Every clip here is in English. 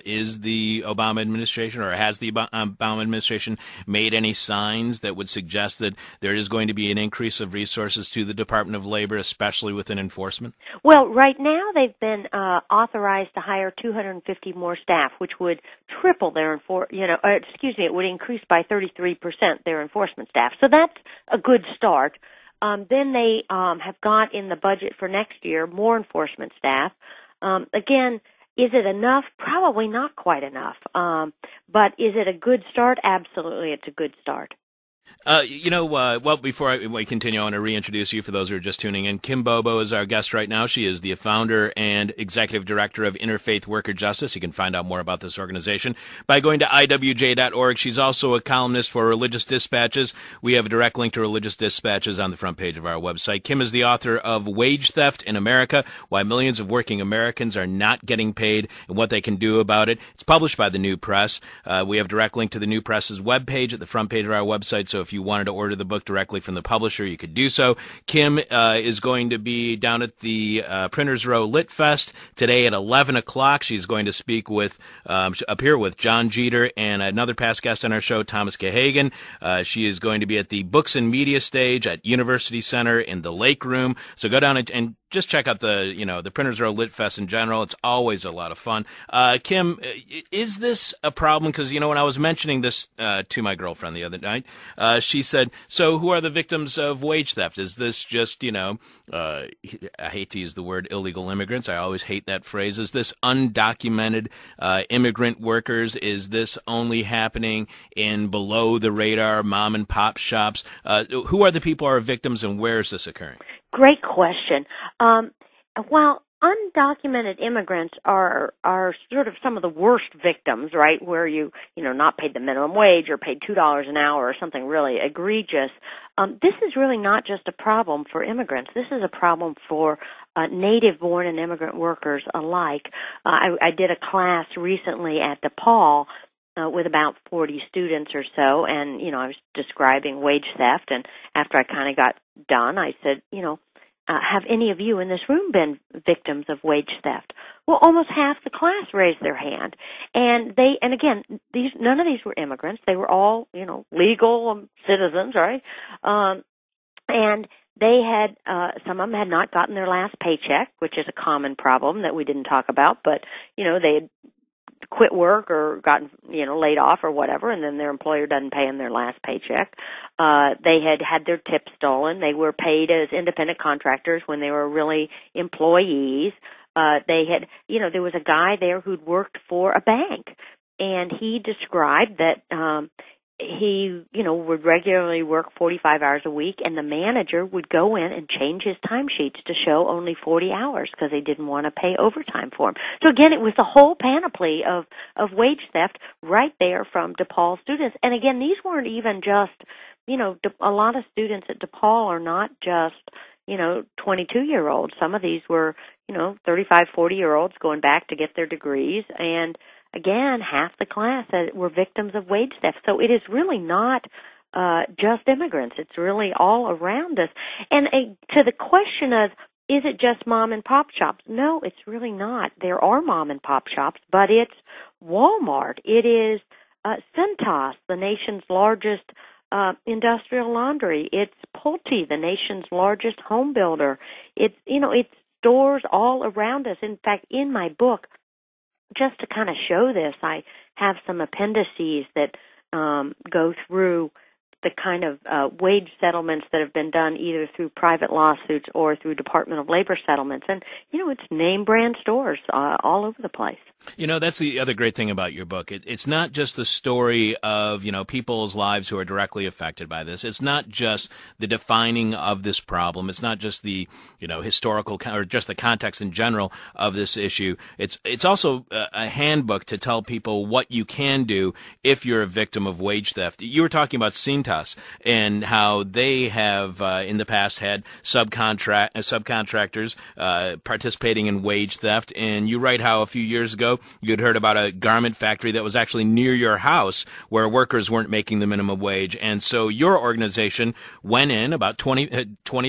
is the Obama administration, or has the Obama administration made any signs that would suggest that there is going to be an increase of resources to the Department of Labor, especially within enforcement? Well, right now they've been authorized to hire 250 more staff, which would triple their it would increase by 33% their enforcement staff. So that's a good start. Then they have got in the budget for next year more enforcement staff. Again, is it enough? Probably not quite enough. But is it a good start? Absolutely, it's a good start. Before we continue, I want to reintroduce you for those who are just tuning in. Kim Bobo is our guest right now. She is the founder and executive director of Interfaith Worker Justice. You can find out more about this organization by going to iwj.org. She's also a columnist for Religious Dispatches. We have a direct link to Religious Dispatches on the front page of our website. Kim is the author of Wage Theft in America, Why Millions of Working Americans Are Not Getting Paid and What They Can Do About It. It's published by the New Press. We have a direct link to the New Press's webpage at the front page of our website, so if you wanted to order the book directly from the publisher, you could do so. Kim is going to be down at the Printers Row Lit Fest today at 11 o'clock. She's going to appear with John Jeter and another past guest on our show, Thomas Cahagan. She is going to be at the Books and Media stage at University Center in the Lake Room. So go down and just check out the Printers Row Lit Fest in general. It's always a lot of fun. Kim, is this a problem? Because, when I was mentioning this to my girlfriend the other night, she said, so who are the victims of wage theft? Is this just, I hate to use the word illegal immigrants. I always hate that phrase. Is this undocumented immigrant workers? Is this only happening in below the radar mom and pop shops? Who are the people who are victims, and where is this occurring? Great question. While undocumented immigrants are sort of some of the worst victims, right, where you not paid the minimum wage or paid $2 an hour or something really egregious, this is really not just a problem for immigrants. This is a problem for native-born and immigrant workers alike. I did a class recently at DePaul with about 40 students or so, and, I was describing wage theft, and after I kind of got done, I said, have any of you in this room been victims of wage theft? Well, almost half the class raised their hand. And again, none of these were immigrants. They were all, legal citizens, right? And they had, some of them had not gotten their last paycheck, which is a common problem that we didn't talk about, but, they had quit work or gotten, laid off or whatever, and then their employer doesn't pay them their last paycheck. They had their tips stolen. They were paid as independent contractors when they were really employees. There was a guy there who'd worked for a bank, and he described that he, would regularly work 45 hours a week, and the manager would go in and change his timesheets to show only 40 hours because they didn't want to pay overtime for him. So again, it was the whole panoply of wage theft right there from DePaul students. And again, these weren't even just, a lot of students at DePaul are not just, 22-year-olds. Some of these were, 35, 40-year-olds going back to get their degrees, and again, half the class were victims of wage theft. So it is really not just immigrants. It's really all around us. And to the question of, is it just mom and pop shops? No, it's really not. There are mom and pop shops, but it's Walmart. It is Cintas, the nation's largest industrial laundry. It's Pulte, the nation's largest home builder. It's stores all around us. In fact, in my book, just to kind of show this, I have some appendices that go through the kind of wage settlements that have been done either through private lawsuits or through Department of Labor settlements. And, it's name-brand stores all over the place. That's the other great thing about your book. It's not just the story of, people's lives who are directly affected by this. It's not just the defining of this problem. It's not just the, historical or just the context in general of this issue. It's also a handbook to tell people what you can do if you're a victim of wage theft. You were talking about Cintas. Veritas and how they have in the past had subcontractors participating in wage theft. And you write how a few years ago you had heard about a garment factory that was actually near your house where workers weren't making the minimum wage. And so your organization went in, about 20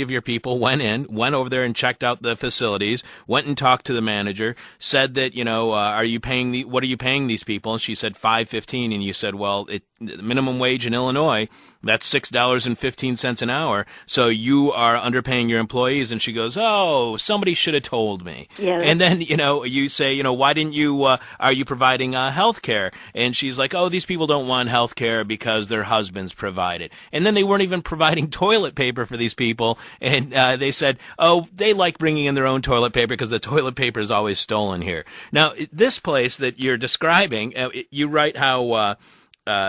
of your people went over there and checked out the facilities, went and talked to the manager, said that, what are you paying these people? And she said $5.15, and you said, well, the minimum wage in Illinois, that's $6.15 an hour, so you are underpaying your employees. And she goes, oh, somebody should have told me. Yeah. And then, you say, why didn't you, are you providing health care? And she's like, oh, these people don't want health care because their husbands provide it. And then they weren't even providing toilet paper for these people. And they said, oh, they like bringing in their own toilet paper because the toilet paper is always stolen here. Now, this place that you're describing, you write how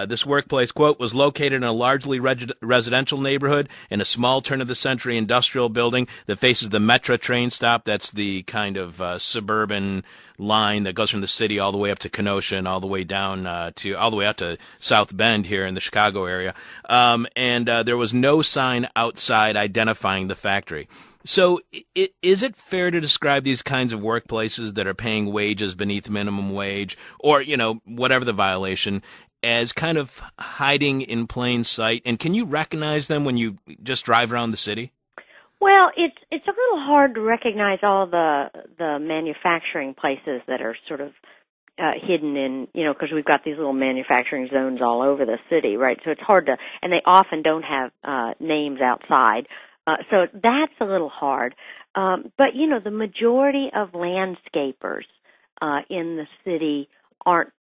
this workplace, quote, was located in a largely residential neighborhood in a small turn-of-the-century industrial building that faces the Metra train stop. That's the kind of suburban line that goes from the city all the way up to Kenosha and all the way down all the way out to South Bend here in the Chicago area. And there was no sign outside identifying the factory. So is it fair to describe these kinds of workplaces that are paying wages beneath minimum wage or, whatever the violation, as kind of hiding in plain sight? And can you recognize them when you just drive around the city? Well, it's a little hard to recognize all the manufacturing places that are sort of hidden in, because we've got these little manufacturing zones all over the city, right? So it's hard to, and they often don't have names outside. So that's a little hard. But, the majority of landscapers in the city aren't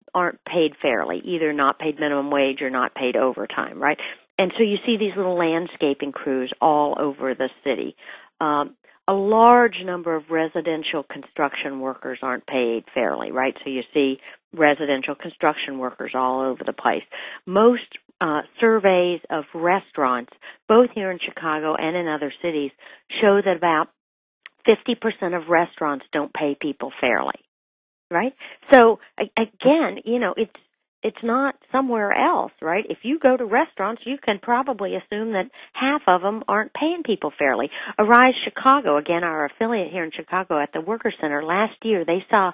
paid fairly, either not paid minimum wage or not paid overtime, right? And so you see these little landscaping crews all over the city. A large number of residential construction workers aren't paid fairly, right? So you see residential construction workers all over the place. Most surveys of restaurants, both here in Chicago and in other cities, show that about 50% of restaurants don't pay people fairly. Right? So again, it's not somewhere else, right? If you go to restaurants, you can probably assume that half of them aren't paying people fairly. Arise Chicago, again, our affiliate here in Chicago at the Worker Center, last year they saw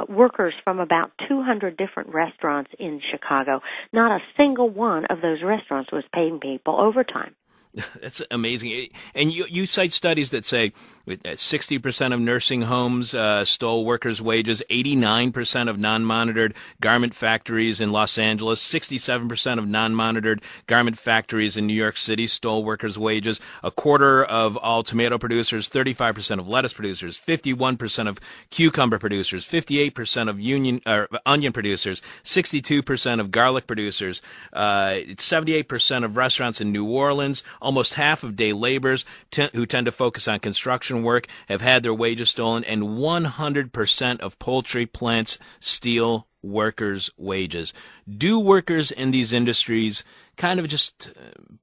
workers from about 200 different restaurants in Chicago. Not a single one of those restaurants was paying people overtime. That's amazing. And you cite studies that say 60% of nursing homes stole workers' wages, 89% of non-monitored garment factories in Los Angeles, 67% of non-monitored garment factories in New York City stole workers' wages, a quarter of all tomato producers, 35% of lettuce producers, 51% of cucumber producers, 58% of onion producers, 62% of garlic producers, 78% of restaurants in New Orleans, almost half of day laborers who tend to focus on construction work have had their wages stolen, and 100% of poultry plants steal workers' wages. Do workers in these industries kind of just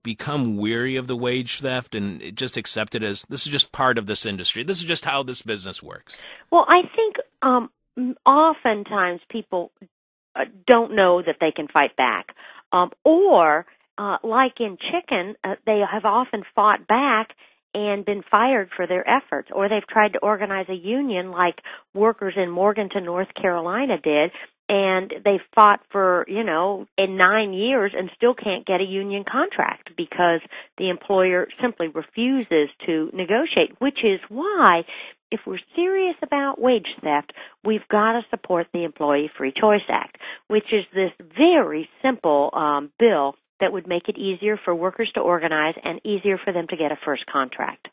become weary of the wage theft and just accept it as this is just part of this industry? This is just how this business works. Well, I think oftentimes people don't know that they can fight back, or like in chicken, they have often fought back and been fired for their efforts, or they've tried to organize a union like workers in Morganton, North Carolina did, and they fought for, in 9 years and still can't get a union contract because the employer simply refuses to negotiate, which is why if we're serious about wage theft, we've got to support the Employee Free Choice Act, which is this very simple bill that would make it easier for workers to organize and easier for them to get a first contract.